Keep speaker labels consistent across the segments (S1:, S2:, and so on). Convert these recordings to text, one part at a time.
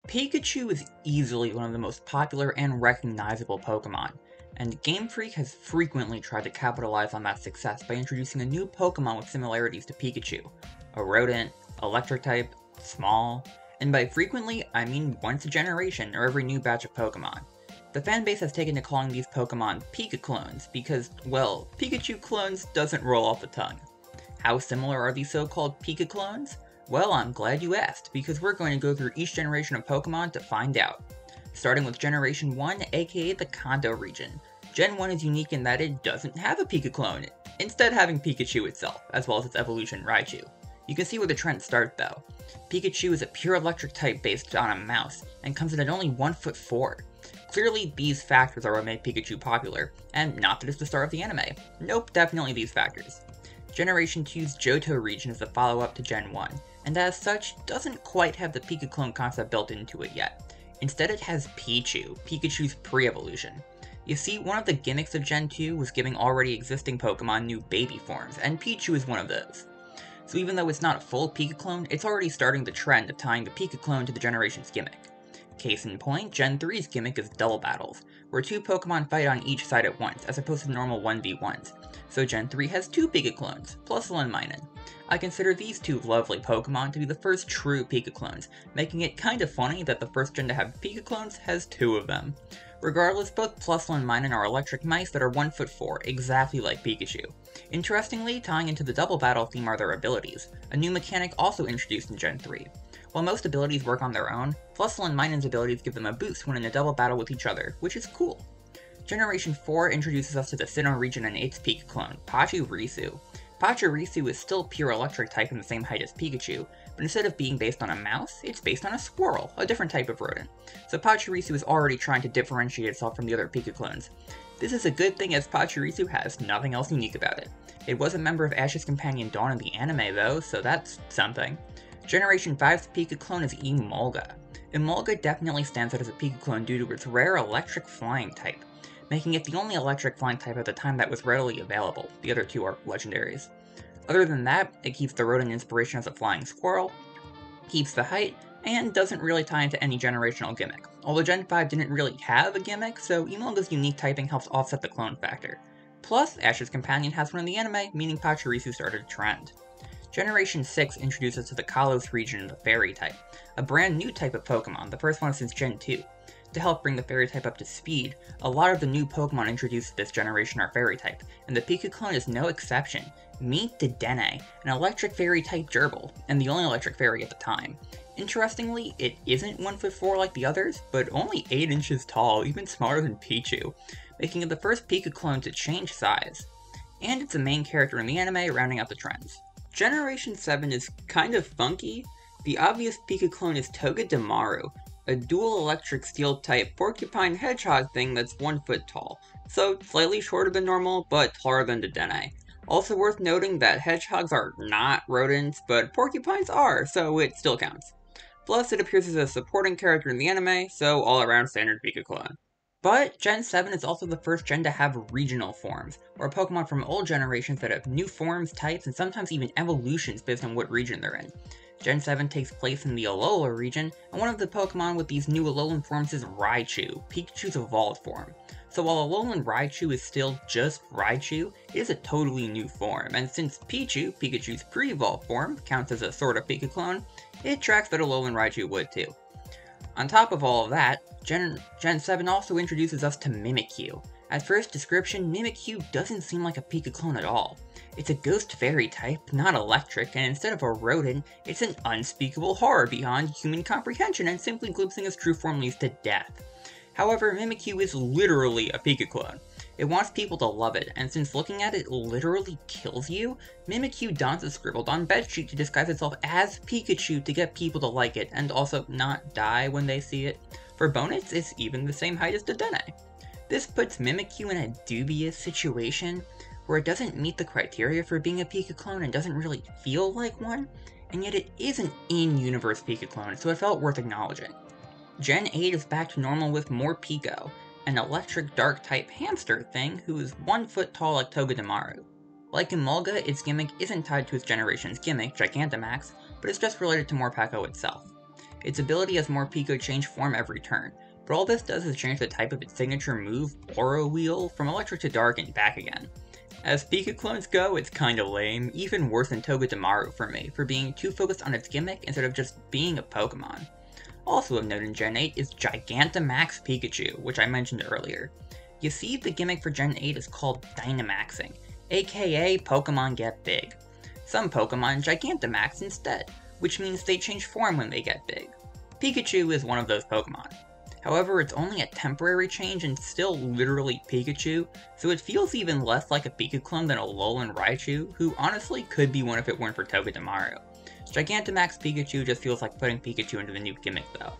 S1: Pikachu is easily one of the most popular and recognizable Pokemon, and Game Freak has frequently tried to capitalize on that success by introducing a new Pokemon with similarities to Pikachu. A rodent, electric type, small, and by frequently, I mean once a generation or every new batch of Pokemon. The fanbase has taken to calling these Pokemon Pika clones because, well, Pikachu clones doesn't roll off the tongue. How similar are these so-called Pika clones? Well, I'm glad you asked, because we're going to go through each generation of Pokemon to find out. Starting with Generation 1, aka the Kanto region. Gen 1 is unique in that it doesn't have a Pika clone, instead having Pikachu itself, as well as its evolution Raichu. You can see where the trends start though. Pikachu is a pure electric type based on a mouse, and comes in at only 1'4". Clearly, these factors are what made Pikachu popular, and not that it's the star of the anime. Nope, definitely these factors. Generation 2's Johto region is the follow-up to Gen 1, and as such, doesn't quite have the Pika clone concept built into it yet. Instead it has Pichu, Pikachu's pre-evolution. You see, one of the gimmicks of Gen 2 was giving already existing Pokemon new baby forms, and Pichu is one of those. So even though it's not a full Pika clone, it's already starting the trend of tying the Pika clone to the generation's gimmick. Case in point, Gen 3's gimmick is double battles, where two Pokemon fight on each side at once, as opposed to normal 1v1s. So Gen 3 has two Pika clones, Plusle and Minun. I consider these two lovely Pokemon to be the first true Pika clones, making it kinda funny that the first gen to have Pika clones has two of them. Regardless, both Plusle and Minun are electric mice that are 1'4", exactly like Pikachu. Interestingly, tying into the double battle theme are their abilities, a new mechanic also introduced in Gen 3. While most abilities work on their own, Plusle and Minun's abilities give them a boost when in a double battle with each other, which is cool. Generation 4 introduces us to the Sinnoh region and its Pika clone, Pachirisu. Pachirisu is still pure electric type and the same height as Pikachu, but instead of being based on a mouse, it's based on a squirrel, a different type of rodent. So Pachirisu is already trying to differentiate itself from the other Pika clones. This is a good thing as Pachirisu has nothing else unique about it. It was a member of Ash's companion Dawn in the anime though, so that's something. Generation 5's Pika clone is Emolga. Emolga definitely stands out as a Pika clone due to its rare electric flying type, making it the only electric flying type at the time that was readily available. The other two are legendaries. Other than that, it keeps the rodent inspiration as a flying squirrel, keeps the height, and doesn't really tie into any generational gimmick. Although Gen 5 didn't really have a gimmick, so Emolga's unique typing helps offset the clone factor. Plus, Ash's companion has one in the anime, meaning Pachirisu started a trend. Generation 6 introduces us to the Kalos region of the Fairy type, a brand new type of Pokemon, the first one since Gen 2. To help bring the Fairy type up to speed, a lot of the new Pokemon introduced this generation are Fairy type, and the Pika clone is no exception. Meet Dedenne, an electric Fairy type gerbil, and the only electric fairy at the time. Interestingly, it isn't 1'4" like the others, but only 8 inches tall, even smaller than Pichu, making it the first Pika clone to change size. And it's a main character in the anime, rounding out the trends. Generation 7 is kind of funky. The obvious Pika clone is Togedemaru, a dual electric steel type porcupine hedgehog thing that's 1 foot tall, so slightly shorter than normal, but taller than Dedenne. Also worth noting that hedgehogs are not rodents, but porcupines are, so it still counts. Plus, it appears as a supporting character in the anime, so all around standard Pika clone. But Gen 7 is also the first gen to have regional forms, or Pokemon from old generations that have new forms, types, and sometimes even evolutions based on what region they're in. Gen 7 takes place in the Alola region, and one of the Pokemon with these new Alolan forms is Raichu, Pikachu's evolved form. So while Alolan Raichu is still just Raichu, it is a totally new form, and since Pichu, Pikachu's pre-evolved form, counts as a sort of Pika clone, it tracks that Alolan Raichu would too. On top of all of that, Gen 7 also introduces us to Mimikyu. At first description, Mimikyu doesn't seem like a Pika clone at all. It's a ghost fairy type, not electric, and instead of a rodent, it's an unspeakable horror beyond human comprehension and simply glimpsing its true form leads to death. However, Mimikyu is literally a Pika clone. It wants people to love it, and since looking at it literally kills you, Mimikyu dons a scribbled on bedsheet to disguise itself as Pikachu to get people to like it, and also not die when they see it. For bonus, it's even the same height as Dedenne. This puts Mimikyu in a dubious situation, where it doesn't meet the criteria for being a Pika clone and doesn't really feel like one, and yet it is an in-universe Pika clone, so it felt worth acknowledging. Gen 8 is back to normal with more Pico, an electric dark type hamster thing who is 1 foot tall like Togedemaru. Like Emolga, its gimmick isn't tied to its generation's gimmick, Gigantamax, but it's just related to Morpeko itself. Its ability has more Pika change form every turn, but all this does is change the type of its signature move, Aura Wheel, from electric to dark and back again. As Pika clones go, it's kinda lame, even worse than Togedemaru for me, for being too focused on its gimmick instead of just being a Pokemon. Also of note in Gen 8 is Gigantamax Pikachu, which I mentioned earlier. You see, the gimmick for Gen 8 is called Dynamaxing, aka Pokemon get big. Some Pokemon Gigantamax instead, which means they change form when they get big. Pikachu is one of those Pokemon. However, it's only a temporary change and still literally Pikachu, so it feels even less like a Pika clone than a Alolan Raichu, who honestly could be one if it weren't for Togedemaru. Gigantamax Pikachu just feels like putting Pikachu into the new gimmick though.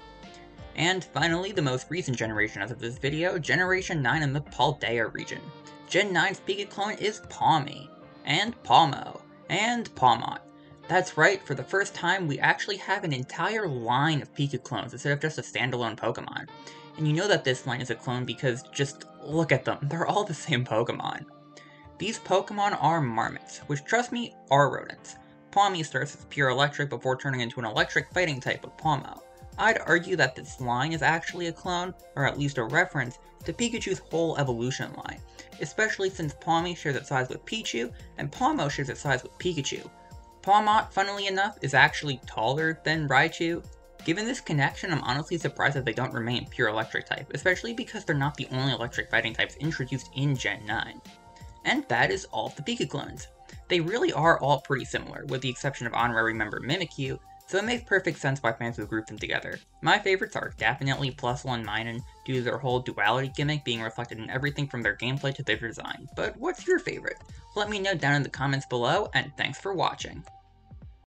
S1: And finally, the most recent generation as of this video, Generation 9 in the Paldea region. Gen 9's Pika clone is Pawmi, and Pawmo, and Pawmot. That's right, for the first time we actually have an entire line of Pika clones instead of just a standalone Pokemon. And you know that this line is a clone because just look at them, they're all the same Pokemon. These Pokemon are Marmots, which trust me, are rodents. Pawmi starts as pure electric before turning into an electric fighting type with Pawmo. I'd argue that this line is actually a clone, or at least a reference, to Pikachu's whole evolution line, especially since Pawmi shares its size with Pichu, and Pawmo shares its size with Pikachu. Pawmot, funnily enough, is actually taller than Raichu. Given this connection, I'm honestly surprised that they don't remain pure electric type, especially because they're not the only electric fighting types introduced in Gen 9. And that is all of the Pika clones. They really are all pretty similar, with the exception of honorary member Mimikyu, so it makes perfect sense why fans would group them together. My favorites are definitely +1 Minun, due to their whole duality gimmick being reflected in everything from their gameplay to their design. But what's your favorite? Let me know down in the comments below, and thanks for watching.